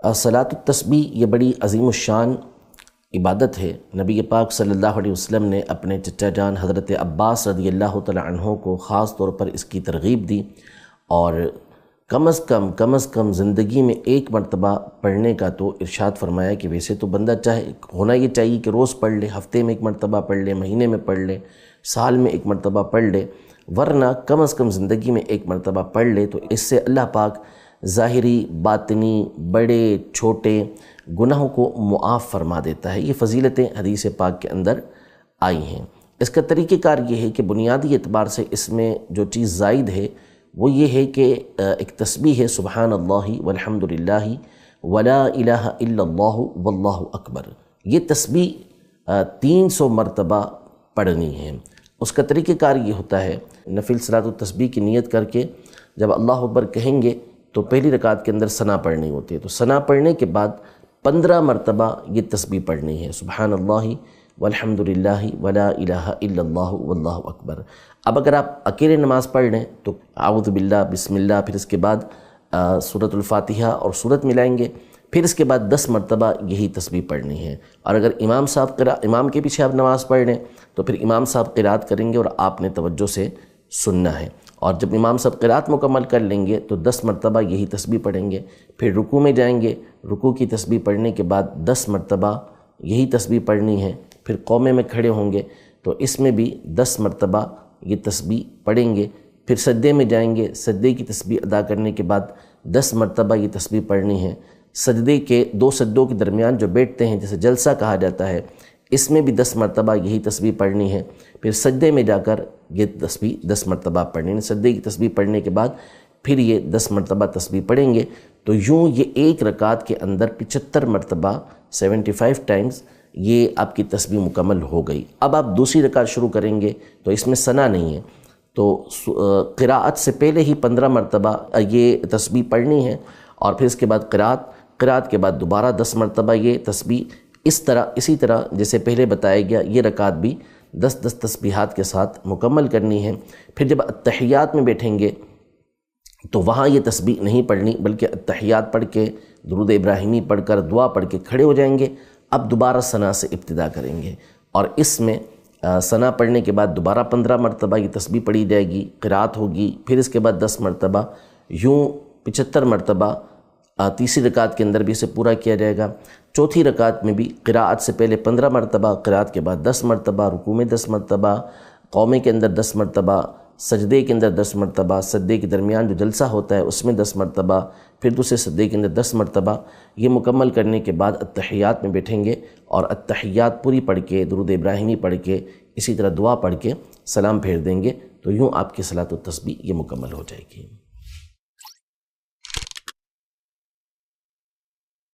صلاۃ التسبیح یہ بڑی عظیم الشان عبادت ہے۔ نبی پاک صلی اللہ علیہ وسلم نے اپنے چچا جان حضرت عباس رضی اللہ تعالی عنہ کو خاص طور پر اس کی ترغیب دی، اور کم از کم زندگی میں ایک مرتبہ پڑھنے کا تو ارشاد فرمایا کہ ویسے تو بندہ چاہے ہونا یہ چاہیے کہ روز پڑھ لے، ہفتے میں ایک مرتبہ پڑھ لے، مہینے میں پڑھ لے، سال میں ایک مرتبہ پڑھ لے، ورنہ کم از کم زندگی میں ایک مرتبہ پڑھ لے تو اس سے اللہ پاک ظاہری باطنی بڑے چھوٹے گناہوں کو معاف فرما دیتا ہے۔ یہ فضیلتیں حدیث پاک کے اندر آئی ہیں۔ اس کا طریقہ کار یہ ہے کہ بنیادی اعتبار سے اس میں جو چیز زائد ہے وہ یہ ہے کہ ایک تسبیح ہے سبحان اللہ والحمد للہ ولا الہ الا اللہ واللہ اکبر۔ یہ تسبیح 300 مرتبہ پڑھنی ہے۔ اس کا طریقہ کار یہ ہوتا ہے، نفل صلاۃ التسبیح کی نیت کر کے جب اللہ اکبر کہیں گے تو پہلی رکعت کے اندر ثنا پڑھنی ہوتی ہے، تو ثنا پڑھنے کے بعد 15 مرتبہ یہ تسبیح پڑھنی ہے، سبحان اللہ والحمد للہ ولا الہ الا اللہ واللہ اکبر۔ اب اگر آپ اکیلے نماز پڑھ لیں تو اعوذ باللہ بسم اللہ، پھر اس کے بعد سورۃ الفاتحہ اور سورت ملائیں گے، پھر اس کے بعد 10 مرتبہ یہی تسبیح پڑھنی ہے۔ اور اگر امام کے پیچھے آپ نماز پڑھ لیں تو پھر امام صاحب قرات کریں گے اور آپ نے توجہ سے سننا ہے، اور جب امام صاحب قرات مکمل کر لیں گے تو 10 مرتبہ یہی تسبیح پڑھیں گے، پھر رکوع میں جائیں گے، رکوع کی تسبیح پڑھنے کے بعد 10 مرتبہ یہی تسبیح پڑھنی ہے، پھر قومے میں کھڑے ہوں گے تو اس میں بھی 10 مرتبہ یہ تسبیح پڑھیں گے، پھر سجدے میں جائیں گے، سجدے کی تسبیح ادا کرنے کے بعد 10 مرتبہ یہ تسبیح پڑھنی ہے۔ سجدے کے 2 سجدوں کے درمیان جو بیٹھتے ہیں جسے جلسہ کہا جاتا ہے، اس میں بھی 10 مرتبہ یہی تسبیح پڑھنی ہے، پھر سجدے میں جا کر یہ تسبیح 10 مرتبہ پڑھنی ہے۔ سجدے کی تسبیح پڑھنے کے بعد پھر یہ 10 مرتبہ تسبیح پڑھیں گے، تو یوں یہ ایک رکعت کے اندر 75 مرتبہ 75 ٹائمز یہ آپ کی تسبیح مکمل ہو گئی۔ اب آپ دوسری رکعت شروع کریں گے تو اس میں ثنا نہیں ہے، تو قراءت سے پہلے ہی 15 مرتبہ یہ تسبیح پڑھنی ہے، اور پھر اس کے بعد قراءت کے بعد دوبارہ 10 مرتبہ یہ تسبیح، اسی طرح جیسے پہلے بتایا گیا یہ رکعت بھی 10 تسبیحات کے ساتھ مکمل کرنی ہے۔ پھر جب اتحیات میں بیٹھیں گے تو وہاں یہ تسبیح نہیں پڑھنی، بلکہ اتحیات پڑھ کے درود ابراہیمی پڑھ کر دعا پڑھ کے کھڑے ہو جائیں گے، اب دوبارہ ثنا سے ابتدا کریں گے، اور اس میں ثنا پڑھنے کے بعد دوبارہ 15 مرتبہ یہ تسبیح پڑھی جائے گی، قرات ہوگی، پھر اس کے بعد 10 مرتبہ، یوں 75 مرتبہ تیسری رکعت کے اندر بھی اسے پورا کیا جائے گا۔ چوتھی رکعت میں بھی قراءت سے پہلے 15 مرتبہ، قراءت کے بعد 10 مرتبہ، رکوع میں 10 مرتبہ، قومے کے اندر 10 مرتبہ، سجدے کے اندر 10 مرتبہ، سجدے کے درمیان جو جلسہ ہوتا ہے اس میں 10 مرتبہ، پھر دوسرے سجدے کے اندر 10 مرتبہ۔ یہ مکمل کرنے کے بعد اتحیات میں بیٹھیں گے، اور اتحیات پوری پڑھ کے درود ابراہیمی پڑھ کے اسی طرح دعا پڑھ کے سلام پھیر دیں گے، تو یوں آپ کی صلاۃ التسبیح یہ مکمل ہو جائے گی۔